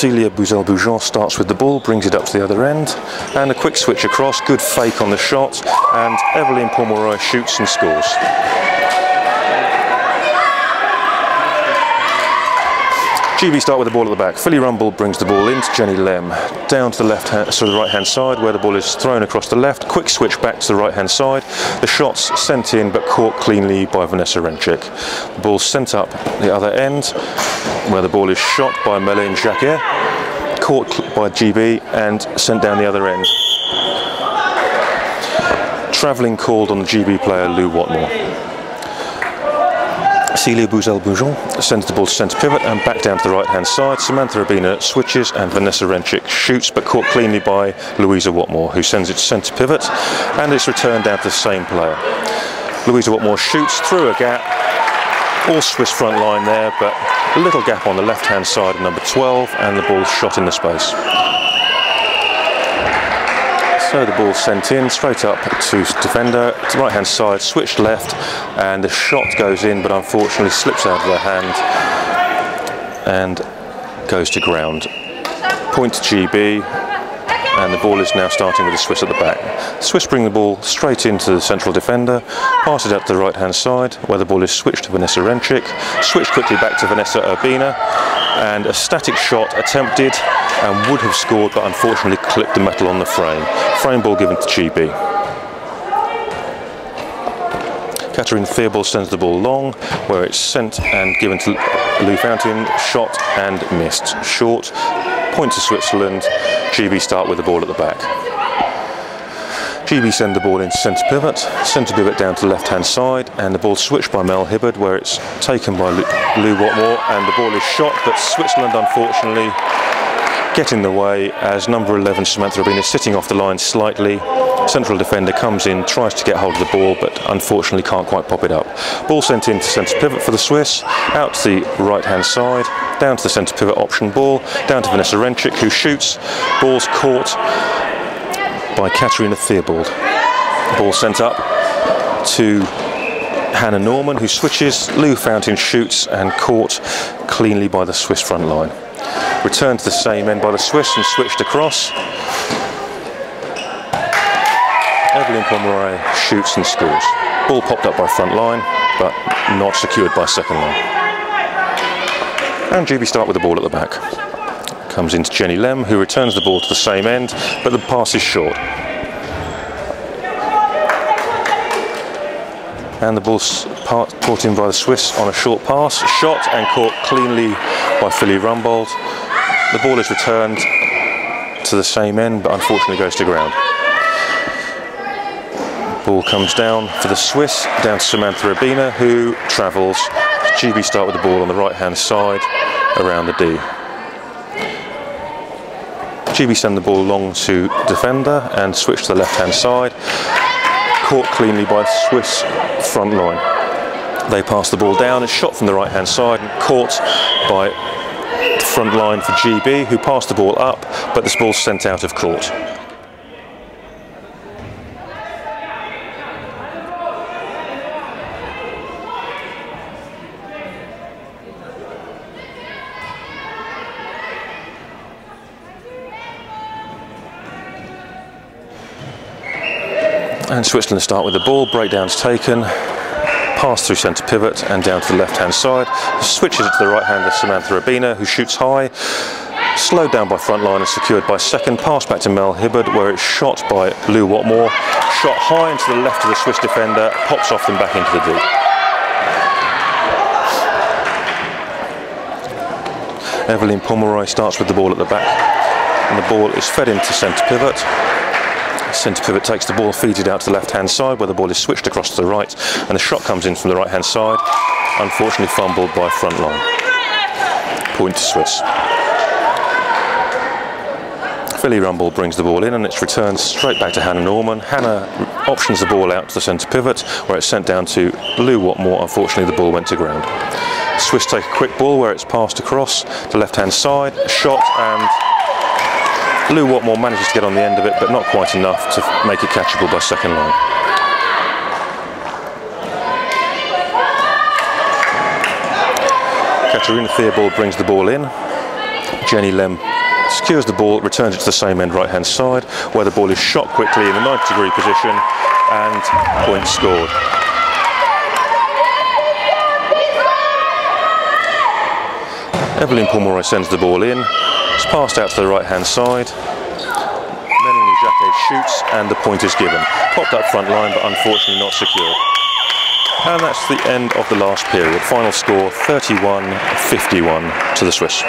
Célia Bouzel-Boujon starts with the ball, brings it up to the other end, and a quick switch across, good fake on the shot, and Evelyn Pomeroy shoots and scores. GB start with the ball at the back. Philly Rumble brings the ball into Jenny Lem, down to the the right-hand side where the ball is thrown across the left. Quick switch back to the right-hand side. The shot's sent in but caught cleanly by Vanessa Renchik. The ball's sent up the other end where the ball is shot by Mélène Jacquet, caught by GB and sent down the other end. Travelling called on the GB player Lou Watmore. Célia Bouzel-Boujon sends the ball to centre pivot and back down to the right-hand side. Samantha Urbina switches and Vanessa Renchik shoots, but caught cleanly by Louisa Watmore, who sends it to centre pivot, and it's returned down to the same player. Louisa Watmore shoots through a gap, all Swiss front line there, but a little gap on the left-hand side of number 12, and the ball shot in the space. So the ball sent in, straight up to defender, to the right-hand side, switched left, and the shot goes in, but unfortunately slips out of their hand and goes to ground. Point to GB, and the ball is now starting with the Swiss at the back. The Swiss bring the ball straight into the central defender, pass it out to the right-hand side, where the ball is switched to Vanessa Renchik, switched quickly back to Vanessa Urbina, and a static shot attempted and would have scored, but unfortunately clipped the metal on the frame. Frame ball given to GB. Catherine Theobald sends the ball long, where it's sent and given to Lou Fountain, shot and missed. Short, point to Switzerland. GB start with the ball at the back. GB send the ball into centre pivot down to the left-hand side, and the ball switched by Mel Hibbard, where it's taken by Lou Watmore, and the ball is shot, but Switzerland unfortunately get in the way as number 11 Samantha Urbina is sitting off the line slightly. Central defender comes in, tries to get hold of the ball, but unfortunately can't quite pop it up. Ball sent into centre pivot for the Swiss, out to the right-hand side, down to the centre pivot option ball, down to Vanessa Renchik, who shoots. Ball's caught by Katerina Theobald. Ball sent up to Hannah Norman, who switches. Lou Fountain shoots and caught cleanly by the Swiss front line. Returned to the same end by the Swiss and switched across. Evelyn Pomeroy shoots and scores. Ball popped up by front line, but not secured by second line. And GB start with the ball at the back. Comes into Jenny Lem, who returns the ball to the same end, but the pass is short. And the ball's caught in by the Swiss on a short pass, shot and caught cleanly by Philly Rumbold. The ball is returned to the same end, but unfortunately goes to ground. Ball comes down for the Swiss, down to Samantha Urbina, who travels. GB start with the ball on the right-hand side, around the D. GB send the ball long to defender and switch to the left-hand side. Caught cleanly by the Swiss front line. They pass the ball down, it's shot from the right-hand side and caught by the front line for GB, who passed the ball up, but this ball's sent out of court. And Switzerland start with the ball, breakdown's taken, pass through centre pivot and down to the left-hand side, switches it to the right-hander Samantha Urbina, who shoots high, slowed down by front line and secured by second, pass back to Mel Hibbard, where it's shot by Lou Watmore, shot high into the left of the Swiss defender, pops off them back into the D. Evelyn Pomeroy starts with the ball at the back, and the ball is fed into centre pivot. Centre pivot takes the ball, feeds it out to the left-hand side, where the ball is switched across to the right, and the shot comes in from the right-hand side, unfortunately fumbled by front line. Point to Swiss. Philly Rumble brings the ball in, and it's returned straight back to Hannah Norman. Hannah options the ball out to the centre pivot, where it's sent down to Lou Watmore. Unfortunately, the ball went to ground. Swiss take a quick ball, where it's passed across to left-hand side, shot, and Lou Watmore manages to get on the end of it, but not quite enough to make it catchable by second line. Katerina Theobald brings the ball in. Jenny Lem secures the ball, returns it to the same end right-hand side, where the ball is shot quickly in a 90-degree position, and point scored. Evelyn Pomeroy sends the ball in. It's passed out to the right-hand side. Melanie Jacquet shoots, and the point is given. Popped up front line, but unfortunately not secured. And that's the end of the last period. Final score 31-51 to the Swiss.